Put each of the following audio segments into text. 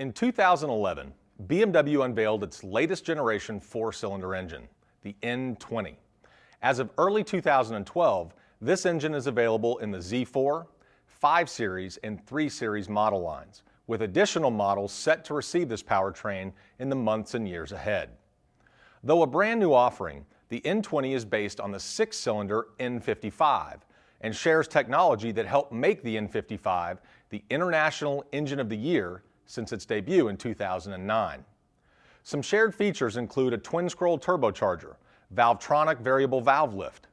In 2011, BMW unveiled its latest generation four-cylinder engine, the N20. As of early 2012, this engine is available in the Z4, 5 Series, and 3 Series model lines, with additional models set to receive this powertrain in the months and years ahead. Though a brand new offering, the N20 is based on the 6-cylinder N55 and shares technology that helped make the N55 the International Engine of the Year since its debut in 2009. Some shared features include a twin-scroll turbocharger, Valvetronic variable valve lift,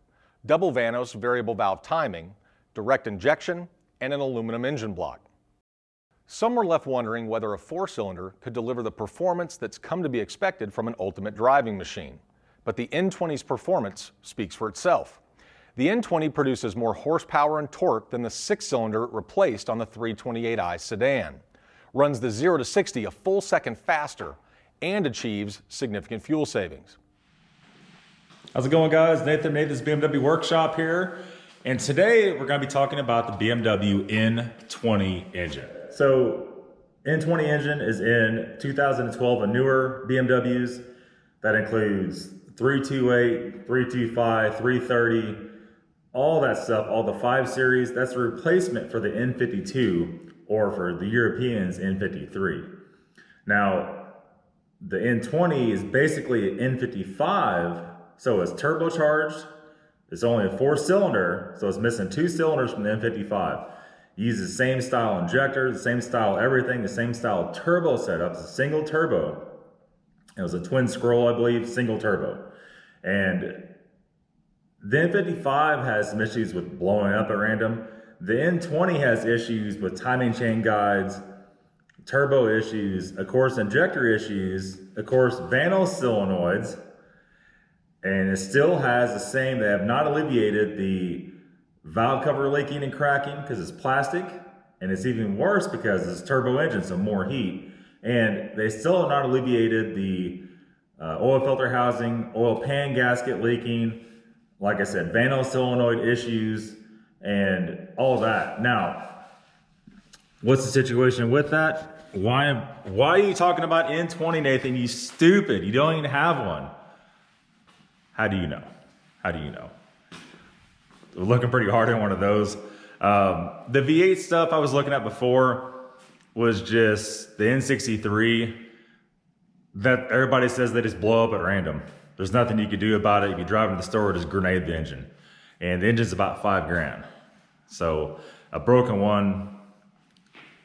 double Vanos variable valve timing, direct injection, and an aluminum engine block. Some were left wondering whether a four-cylinder could deliver the performance that's come to be expected from an ultimate driving machine. But the N20's performance speaks for itself. The N20 produces more horsepower and torque than the 6-cylinder it replaced on the 328i sedan, runs the 0 to 60 a full second faster, and achieves significant fuel savings. How's it going, guys? Nathan's BMW Workshop here. And today we're going to be talking about the BMW N20 engine. So N20 engine is in 2012 and newer BMWs. That includes 328, 325, 330, all that stuff, all the 5 Series. That's a replacement for the N52, or for the Europeans, N53. Now, the N20 is basically an N55, so it's turbocharged. It's only a 4-cylinder, so it's missing 2 cylinders from the N55. It uses the same style injector, the same style everything, the same style turbo setup. It's a single turbo. It was a twin scroll, I believe, single turbo. And the N55 has some issues with blowing up at random. The N20 has issues with timing chain guides, turbo issues, of course injector issues, of course Vanos solenoids, and it still has the same. They have not alleviated the valve cover leaking and cracking because it's plastic, and it's even worse because it's turbo engine, so more heat. And they still have not alleviated the oil filter housing, oil pan gasket leaking, like I said, Vanos solenoid issues, and all that. Now, what's the situation with that? Why are you talking about N20, Nathan? You stupid. You don't even have one. How do you know? How do you know? We're looking pretty hard at one of those. The V8 stuff I was looking at before was just the N63 that everybody says they just blow up at random. There's nothing you could do about it. You could drive to the store, just grenade the engine. And the engine's about $5 grand. So a broken one,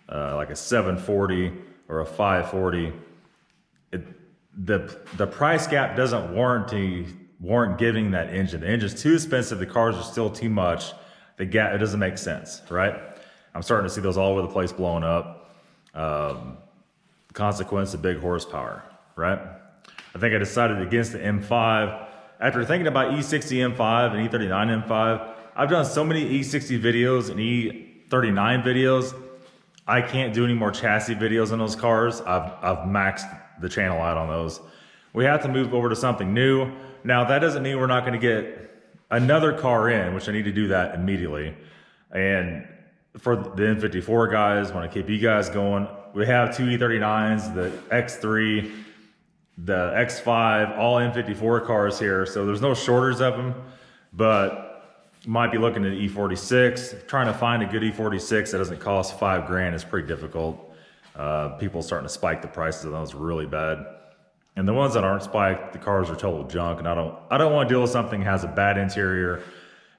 like a 740 or a 540, the price gap doesn't warrant giving that engine. The engine's too expensive. The cars are still too much. The gap, it doesn't make sense, right? I'm starting to see those all over the place blowing up. Consequence of big horsepower, right? I think I decided against the M5. After thinking about E60 M5 and E39 M5, I've done so many E60 videos and E39 videos, I can't do any more chassis videos on those cars. I've maxed the channel out on those. We have to move over to something new. Now, that doesn't mean we're not going to get another car in, which I need to do that immediately. And for the N54 guys, want to keep you guys going, we have 2 E39s, the X3, the X5, all N54 cars here. So there's no shortage of them, but might be looking at E46. Trying to find a good E46 that doesn't cost $5 grand is pretty difficult. People are starting to spike the prices of those really bad. And the ones that aren't spiked, the cars are total junk. And I don't want to deal with something that has a bad interior,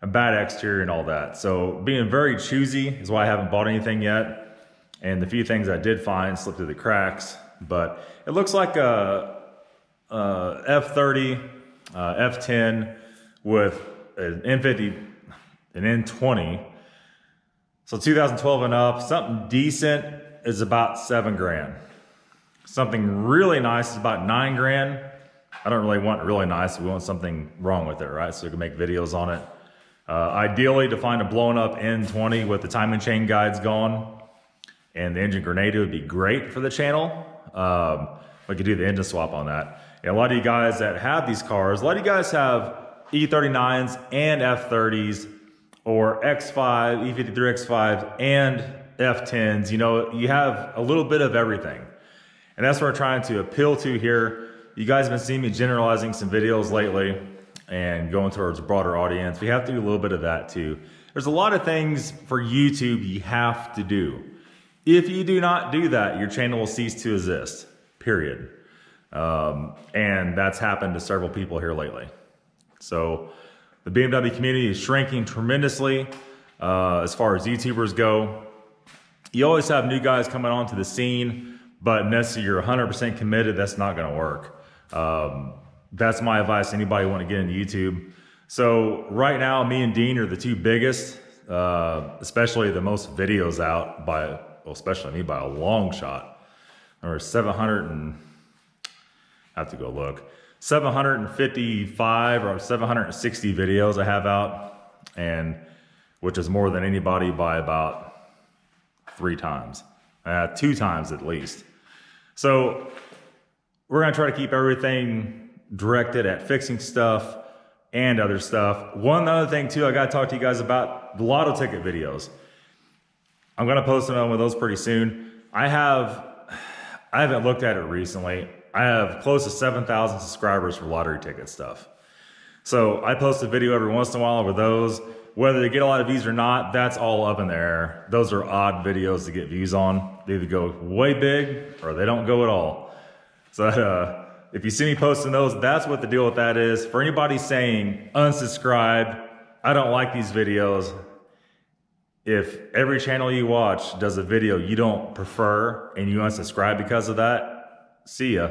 a bad exterior, and all that. So being very choosy is why I haven't bought anything yet. And the few things I did find slipped through the cracks. But it looks like a F30, F10 with an N50, an N20. So 2012 and up, something decent is about $7 grand. Something really nice is about $9 grand. I don't really want really nice. We want something wrong with it, right? So we can make videos on it. Ideally, to find a blown up N20 with the timing chain guides gone and the engine grenade would be great for the channel. We could do the engine swap on that. And a lot of you guys that have these cars, a lot of you guys have E39s and F30s, or X5, E53 X5, and F10s. You know, you have a little bit of everything. And that's what we're trying to appeal to here. You guys have been seeing me generalizing some videos lately and going towards a broader audience. We have to do a little bit of that too. There's a lot of things for YouTube you have to do. If you do not do that, your channel will cease to exist, period. And that's happened to several people here lately. So the BMW community is shrinking tremendously as far as YouTubers go. You always have new guys coming onto the scene, but unless you're 100% committed, that's not gonna work. That's my advice to anybody who want to get into YouTube. So right now, me and Dean are the two biggest, especially the most videos out by, well, especially me by a long shot. There are 700 and, I have to go look, 755 or 760 videos I have out, and which is more than anybody by about 3 times, 2 times at least. So we're gonna try to keep everything directed at fixing stuff and other stuff. One other thing too, I gotta talk to you guys about the lotto ticket videos. I'm gonna post another one of those pretty soon. I haven't looked at it recently. I have close to 7,000 subscribers for lottery ticket stuff. So I post a video every once in a while over those. Whether they get a lot of views or not, that's all up in the air. Those are odd videos to get views on. They either go way big or they don't go at all. So if you see me posting those, that's what the deal with that is. For anybody saying unsubscribe, I don't like these videos. If every channel you watch does a video you don't prefer and you unsubscribe because of that, see ya.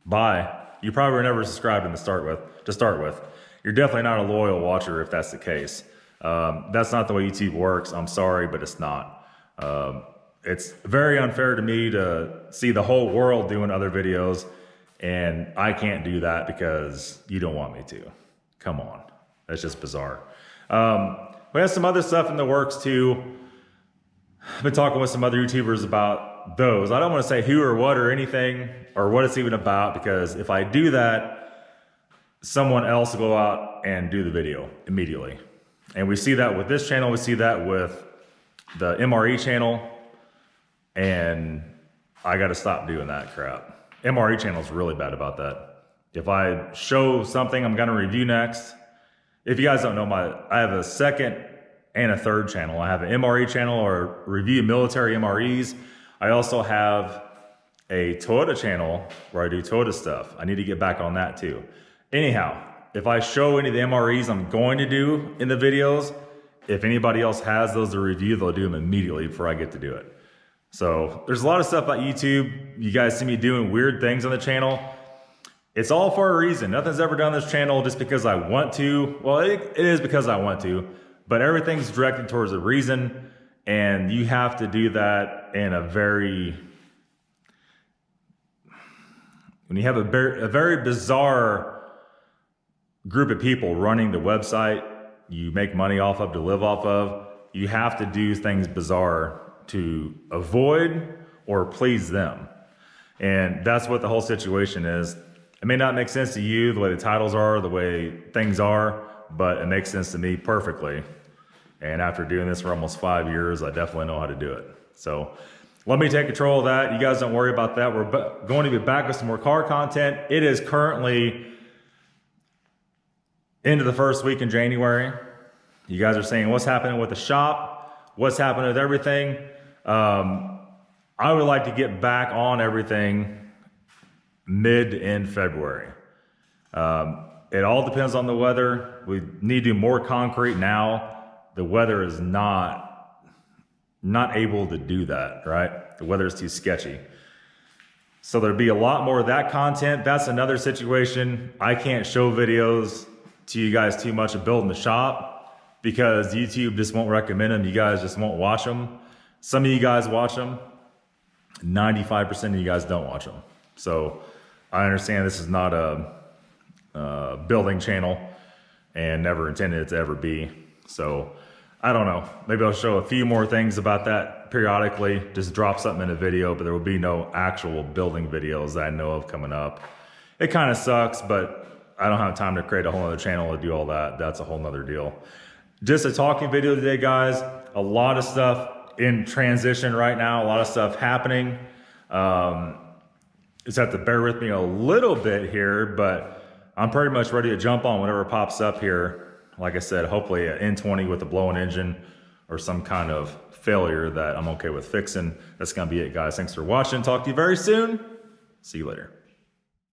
Bye. You probably were never subscribed to start with. You're definitely not a loyal watcher if that's the case. That's not the way YouTube works. I'm sorry, but it's not. It's very unfair to me to see the whole world doing other videos and I can't do that because you don't want me to. Come on. That's just bizarre. We have some other stuff in the works too. I've been talking with some other YouTubers about those. I don't want to say who or what or anything or what it's even about, because if I do that, someone else will go out and do the video immediately. And we see that with this channel. We see that with the MRE channel. And I got to stop doing that crap. MRE channel is really bad about that. If I show something I'm going to review next, if you guys don't know, I have a second and a third channel. I have an MRE channel, or review military MREs. I also have a Toyota channel where I do Toyota stuff. I need to get back on that too. Anyhow, if I show any of the MREs I'm going to do in the videos, if anybody else has those to review, they'll do them immediately before I get to do it. So there's a lot of stuff about YouTube. You guys see me doing weird things on the channel. It's all for a reason. Nothing's ever done on this channel just because I want to. Well, it is because I want to, but everything's directed towards a reason, and you have to do that in a very, when you have a very bizarre group of people running the website you make money off of to live off of, you have to do things bizarre to avoid or please them. And that's what the whole situation is. It may not make sense to you the way the titles are, the way things are, but it makes sense to me perfectly. And after doing this for almost 5 years, I definitely know how to do it. So let me take control of that. You guys don't worry about that. We're going to be back with some more car content. It is currently into the first week in January. You guys are saying, what's happening with the shop? What's happening with everything? I would like to get back on everything mid to end February. It all depends on the weather. We need to do more concrete now. The weather is not able to do that, right? The weather is too sketchy. So there'll be a lot more of that content. That's another situation. I can't show videos to you guys too much of building the shop because YouTube just won't recommend them. You guys just won't watch them. Some of you guys watch them. 95% of you guys don't watch them. So I understand this is not a building channel and never intended it to ever be. So I don't know. Maybe I'll show a few more things about that periodically. Just drop something in a video, but there will be no actual building videos that I know of coming up. It kind of sucks, but I don't have time to create a whole other channel to do all that. That's a whole nother deal. Just a talking video today, guys. A lot of stuff in transition right now. A lot of stuff happening. Just have to bear with me a little bit here, but I'm pretty much ready to jump on whatever pops up here. Like I said, hopefully an N20 with a blowing engine or some kind of failure that I'm okay with fixing. That's gonna be it, guys. Thanks for watching. Talk to you very soon. See you later.